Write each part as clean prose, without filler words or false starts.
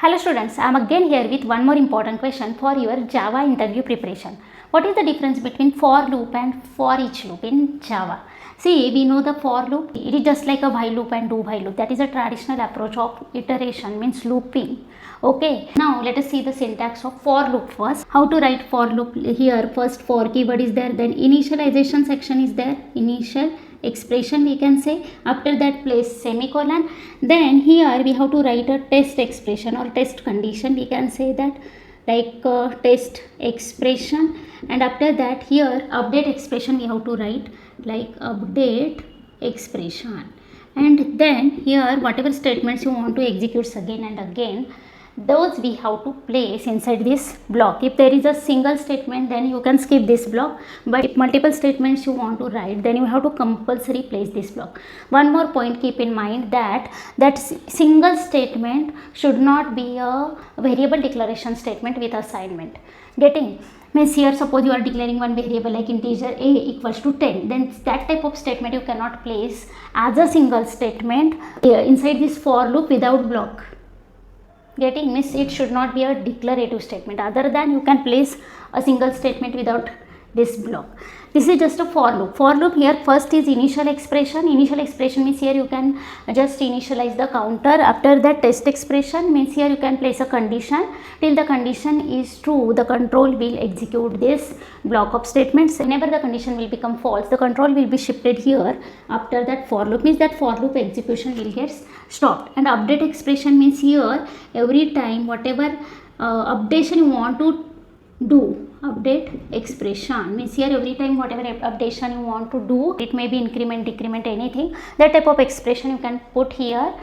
Hello students, I am again here with one more important question for your Java interview preparation. What is the difference between for loop and for each loop in Java? See, we know the for loop, it is just like a while loop and do while loop. That is a traditional approach of iteration, means looping. Okay, now let us see the syntax of for loop first. How to write for loop here? First for keyword is there, then initialization section is there, initial expression we can say, after that place semicolon, then here we have to write a test expression or test condition, we can say that, like test expression, and after that here update expression we have to write like update expression, and then here whatever statements you want to execute again and again, those we have to place inside this block. If there is a single statement, then you can skip this block, but if multiple statements you want to write, then you have to compulsory place this block. One more point, keep in mind that single statement should not be a variable declaration statement with assignment. Getting? Means here suppose you are declaring one variable like integer a equals to 10, then that type of statement you cannot place as a single statement inside this for loop without block. Getting? Means it should not be a declarative statement, other than you can place a single statement without this block. This is just a for loop. For loop here first is initial expression. Initial expression means here you can just initialize the counter. After that test expression means here you can place a condition. Till the condition is true, the control will execute this block of statements. Whenever the condition will become false, the control will be shifted here. After that for loop means that for loop execution will get stopped. And update expression means here every time whatever updation you want to do, update expression means here every time whatever updation you want to do, it may be increment, decrement, anything, that type of expression you can put here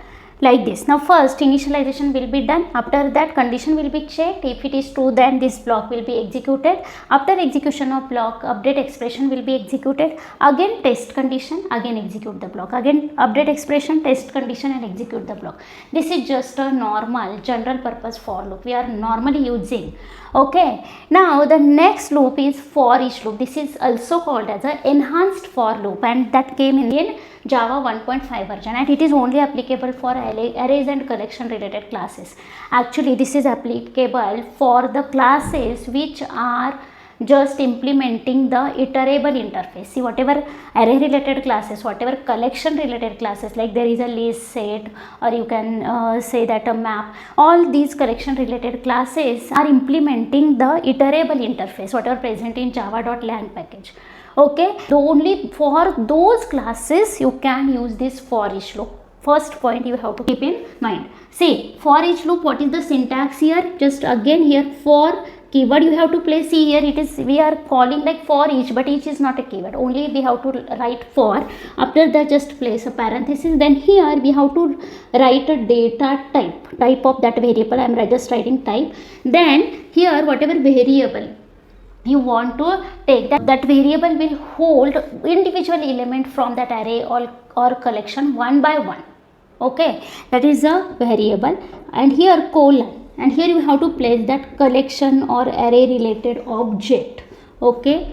like this. Now first initialization will be done, after that condition will be checked. If it is true, then this block will be executed. After execution of block, update expression will be executed. Again test condition, again execute the block, again update expression, test condition, and execute the block. This is just a normal general purpose for loop we are normally using. Okay, now the next loop is for each loop. This is also called as an enhanced for loop, and that came in Java 1.5 version, and it is only applicable for arrays and collection related classes. Actually this is applicable for the classes which are just implementing the iterable interface. See, whatever array related classes, whatever collection related classes, like there is a list, set, or you can say that a map, all these collection related classes are implementing the iterable interface whatever present in java.lang package. Okay, so only for those classes you can use this for each loop. First point you have to keep in mind. See, for each loop, what is the syntax here? Just again here for keyword you have to place. See here it is, we are calling like for each, but each is not a keyword, only we have to write for. After that just place a parenthesis, then here we have to write a data type of that variable. I am just writing type. Then here whatever variable you want to take, that variable will hold individual element from that array or collection one by one. Okay, that is a variable, and here colon, and here you have to place that collection or array related object. Okay,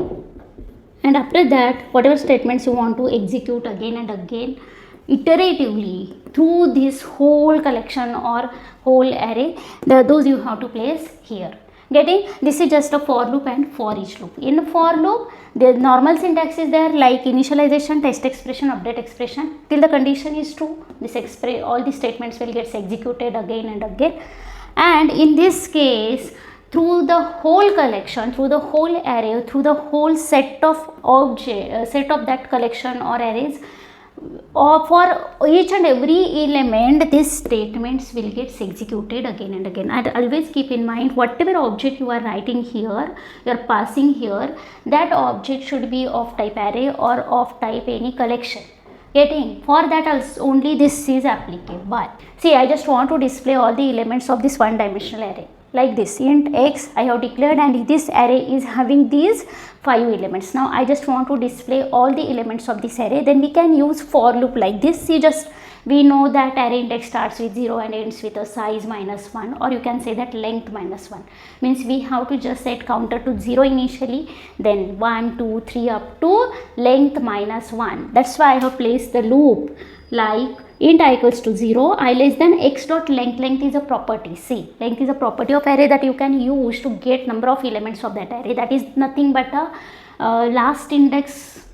and after that whatever statements you want to execute again and again iteratively through this whole collection or whole array, those you have to place here. Getting? This is just a for loop and for each loop. In for loop, the normal syntax is there like initialization, test expression, update expression. Till the condition is true, all the statements will get executed again and again. And in this case, through the whole collection, through the whole array, through the whole set of set of that collection or arrays, or for each and every element, these statements will get executed again and again. And always keep in mind, whatever object you are writing here, you are passing here, that object should be of type array or of type any collection. Getting? For that also only this is applicable. But see, I just want to display all the elements of this one dimensional array. Like this, int x I have declared, and this array is having these 5 elements. Now I just want to display all the elements of this array, then we can use for loop like this. See, just we know that array index starts with 0 and ends with a size -1, or you can say that length -1. Means we have to just set counter to 0 initially, then 1, 2, 3 up to length -1. That's why I have placed the loop like int I equals to 0, I less than x dot length. Length is a property. See, length is a property of array that you can use to get number of elements of that array. That is nothing but a last index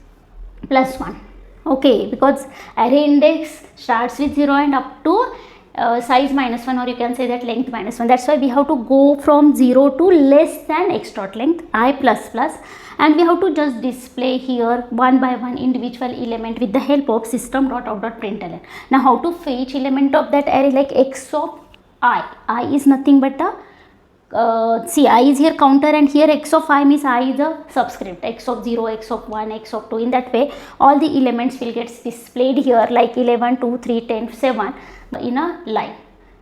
plus 1. Okay, because array index starts with 0 and up to size minus 1, or you can say that length minus 1. That's why we have to go from 0 to less than x dot length I plus plus, and we have to just display here one by one individual element with the help of system dot out dot println. Now how to fetch element of that array, like x of I is nothing but a see, I is here counter, and here x of I means I is a subscript, x of 0, x of 1, x of 2. In that way all the elements will get displayed here like 11, 2, 3, 10, 7 in a line.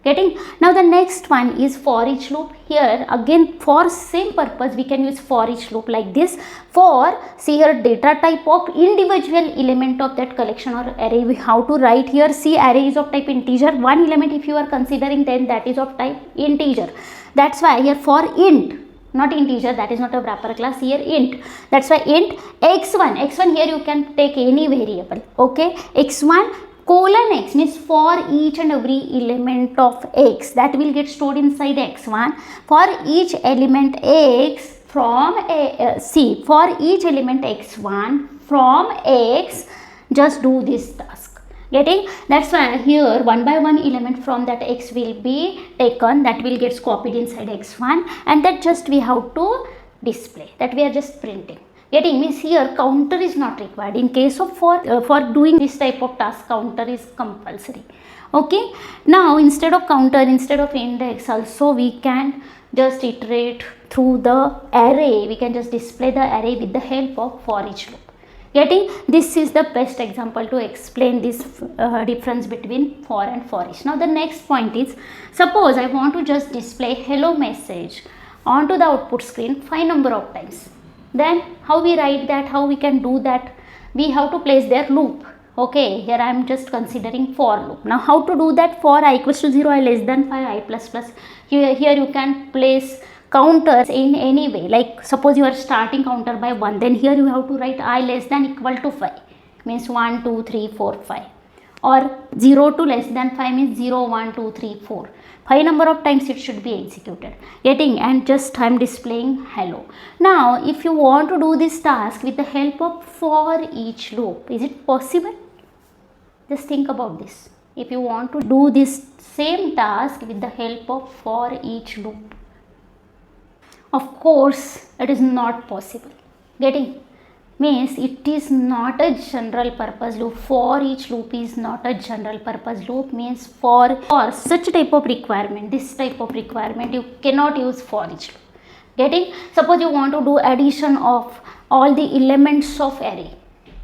Getting? Now the next one is for each loop. Here again for same purpose we can use for each loop like this. For, see here, data type of individual element of that collection or array, we have to write here. See, array is of type integer. One element if you are considering, then that is of type integer. That's why here for int, not integer, that is not a wrapper class, here int. That's why int x1 here you can take any variable. Okay, x1 colon x means for each and every element of x that will get stored inside x1. For each element x from see, for each element x1 from x, just do this task. Getting? That's why here one by one element from that x will be taken, that will get copied inside x1, and that just we have to display, that we are just printing. Getting? Means here counter is not required. In case of for doing this type of task, counter is compulsory. Okay, now instead of counter, instead of index, also we can just iterate through the array. We can just display the array with the help of for each loop. Getting? This is the best example to explain this difference between for and for each. Now the next point is, suppose I want to just display hello message onto the output screen 5 number of times. Then how we write that, how we can do that? We have to place their loop. Okay, here I am just considering for loop. Now how to do that? For I equals to 0, I less than 5, I plus plus. Here you can place counters in any way. Like suppose you are starting counter by 1, then here you have to write I less than equal to 5, means 1, 2, 3, 4, 5. Or 0 to less than 5 means 0, 1, 2, 3, 4. 5 number of times it should be executed. Getting? And just I am displaying hello. Now if you want to do this task with the help of for each loop, is it possible? Just think about this. If you want to do this same task with the help of for each loop, of course it is not possible. Getting? Means it is not a general purpose loop. For each loop is not a general purpose loop. Means for such type of requirement, this type of requirement, you cannot use for each loop. Getting? Suppose you want to do addition of all the elements of array,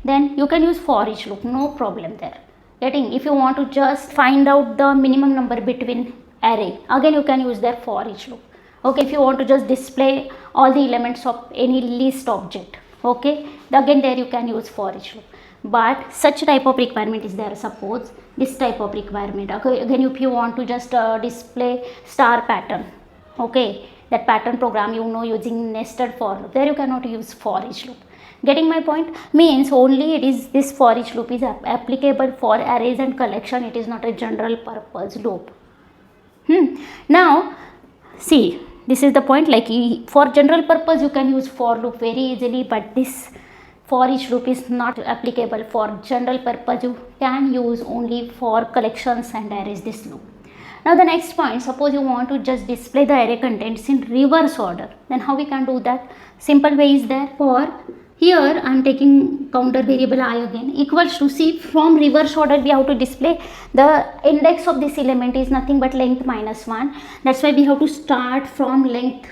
then you can use for each loop, no problem there. Getting? If you want to just find out the minimum number between array, again you can use their for each loop. Okay, if you want to just display all the elements of any list object, okay, again there you can use for each loop. But such type of requirement is there. Suppose this type of requirement, okay, again if you want to just display star pattern, okay, that pattern program you know using nested for loop, there you cannot use for each loop. Getting my point? Means only it is this for each loop is applicable for arrays and collection. It is not a general purpose loop. Now see, this is the point, like for general purpose you can use for loop very easily, but this for each loop is not applicable for general purpose. You can use only for collections and arrays this loop. Now the next point, suppose you want to just display the array contents in reverse order, then how we can do that? Simple way is there. For here I am taking counter variable I again equals to, see, from reverse order we have to display the index of this element is nothing but length minus 1. That's why we have to start from length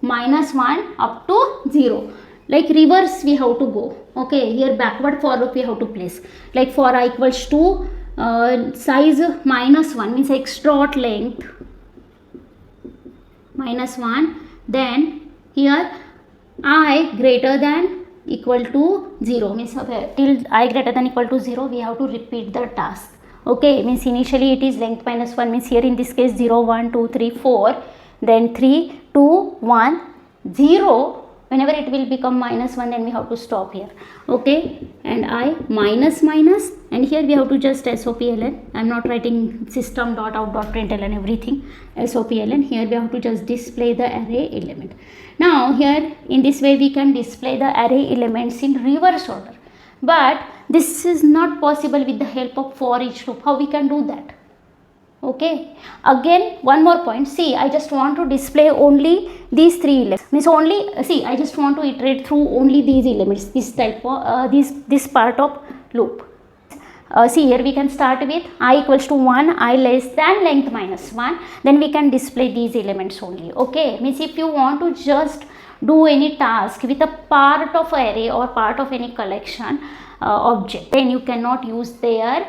minus 1 up to 0. Like reverse we have to go. Okay, here backward for loop we have to place. Like for I equals to size minus 1 means x dot length minus 1. Then here I greater than equal to 0 means till I greater than equal to 0 we have to repeat the task. Okay, means initially it is length minus 1, means here in this case 0, 1, 2, 3, 4, then 3, 2, 1, 0. Whenever it will become minus 1, then we have to stop here. Okay, and I minus minus, and here we have to just SOPLN. I am not writing system.out.println everything. SOPLN. Here we have to just display the array element. Now here in this way we can display the array elements in reverse order. But this is not possible with the help of for each loop. How we can do that? Okay, again one more point. See, I just want to display only these three elements. Means only, see, I just want to iterate through only these elements, this type of this part of loop. See, here we can start with I equals to 1, I less than length minus 1, then we can display these elements only. Okay, means if you want to just do any task with a part of array or part of any collection object, then you cannot use their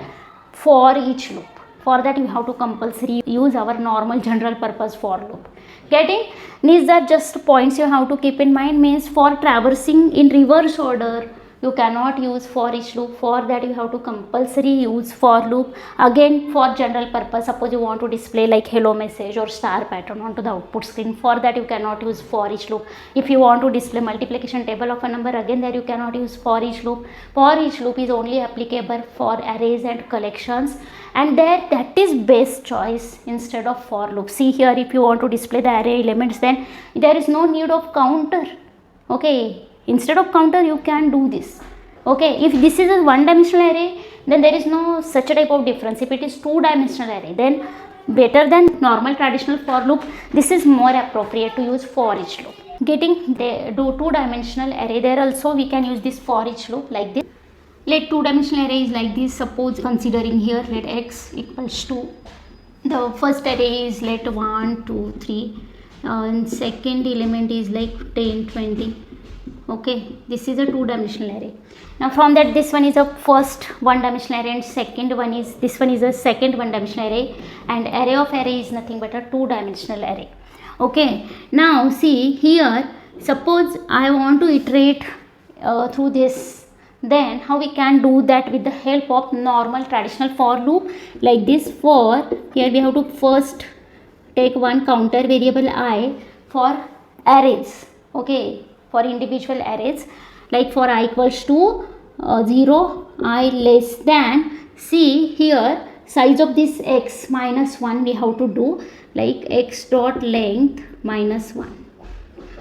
for each loop. For that you have to compulsory use our normal general purpose for loop. Getting? These are just points you have to keep in mind. Means for traversing in reverse order, you cannot use for each loop. For that you have to compulsory use for loop. Again, for general purpose, suppose you want to display like hello message or star pattern onto the output screen, for that you cannot use for each loop. If you want to display multiplication table of a number, again there you cannot use for each loop. For each loop is only applicable for arrays and collections, and there that is best choice instead of for loop. See here, if you want to display the array elements, then there is no need of counter. Okay, instead of counter you can do this. Okay, if this is a one dimensional array, then there is no such a type of difference. If it is two dimensional array, then better than normal traditional for loop, this is more appropriate to use for each loop. Getting the two dimensional array, there also we can use this for each loop like this. Let two dimensional array is like this. Suppose considering here, let x equals to, the first array is let 1 2 3 and second element is like 10 20. Okay, this is a two dimensional array. Now from that, this one is a first one dimensional array and second one is, this one is a second one dimensional array, and array of array is nothing but a two dimensional array. Okay, now see here, suppose I want to iterate through this, then how we can do that? With the help of normal traditional for loop like this. For here we have to first take one counter variable I for arrays. Okay, for individual arrays, like for I equals to 0, I less than, see here size of this x minus 1 we have to do like x dot length minus 1.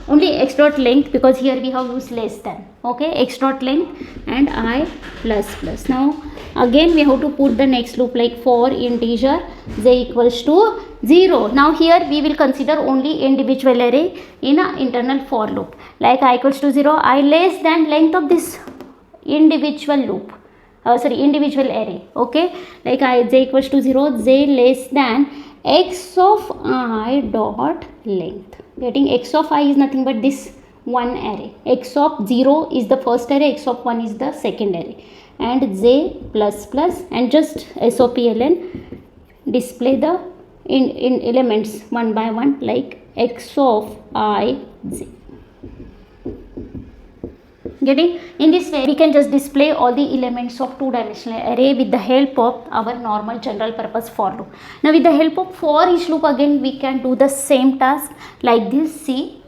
Only x dot length, because here we have used less than. Okay, x dot length and I plus plus. Now again we have to put the next loop like for integer j equals to 0. Now here we will consider only individual array in a internal for loop. Like I equals to 0, I less than length of this individual loop. Individual array. Okay, like j equals to 0, j less than x of I dot length. Getting? X of I is nothing but this one array. X of 0 is the first array, x of 1 is the second array, and j plus plus, and just SOPLN display the in elements one by one like x of I j. Getting? In this way we can just display all the elements of two dimensional array with the help of our normal general purpose for loop. Now with the help of for each loop, again we can do the same task like this. See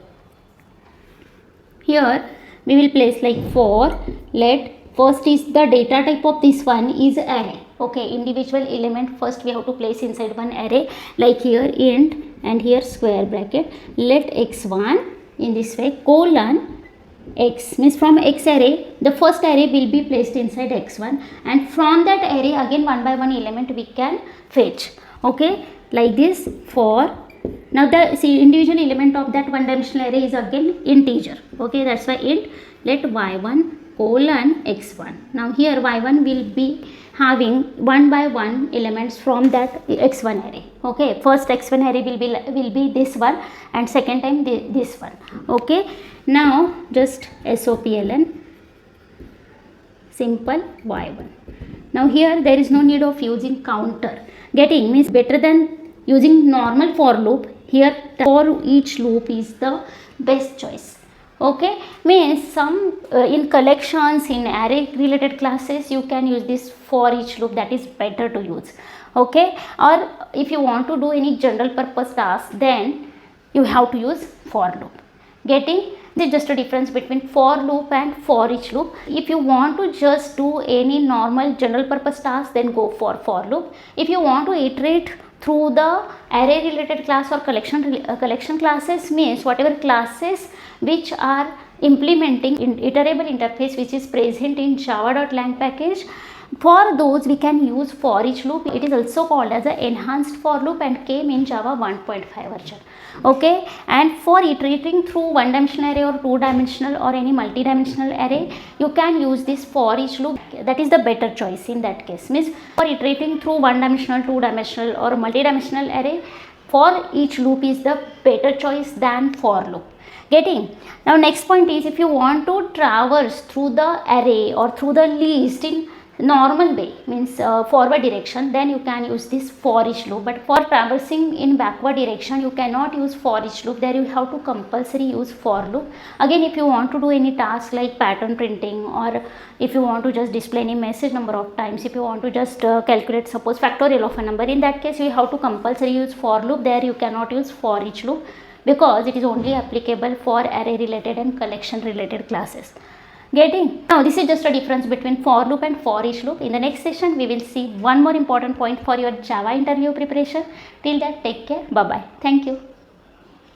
here we will place like for, let first is the data type of this one is array. Okay, individual element first we have to place inside one array, like here int and here square bracket, let x1 in this way colon x, means from x array the first array will be placed inside x1, and from that array again one by one element we can fetch. Okay, like this for. Now the individual element of that one dimensional array is again integer. Okay, that's why int let y1 colon x1. Now here y1 will be having one by one elements from that x1 array. Okay, first x1 array will be this one, and second time this one. Okay, now just SOPLN simple y1. Now here there is no need of using counter. Getting? Means better than using normal for loop. Here for each loop is the best choice. Okay, means some in collections, in array related classes you can use this for each loop, that is better to use. Okay, or if you want to do any general purpose task, then you have to use for loop. Getting? This is just a difference between for loop and for each loop. If you want to just do any normal general purpose task, then go for loop. If you want to iterate through the array related class or collection classes, means whatever classes which are implementing in iterable interface which is present in java.lang package, for those we can use for each loop. It is also called as an enhanced for loop and came in Java 1.5 version. Okay, and for iterating through one dimensional array or two dimensional or any multi-dimensional array, you can use this for each loop. That is the better choice in that case. Means for iterating through one dimensional, two dimensional or multi-dimensional array, for each loop is the better choice than for loop. Getting? Now next point is, if you want to traverse through the array or through the list in normal way, means forward direction, then you can use this for each loop. But for traversing in backward direction, you cannot use for each loop. There you have to compulsory use for loop. Again, if you want to do any task like pattern printing, or if you want to just display any message number of times, if you want to just calculate suppose factorial of a number, in that case you have to compulsory use for loop. There you cannot use for each loop, because it is only applicable for array related and collection related classes. Getting? Now this is just a difference between for loop and for each loop. In the next session we will see one more important point for your Java interview preparation. Till that, take care. Bye bye. Thank you.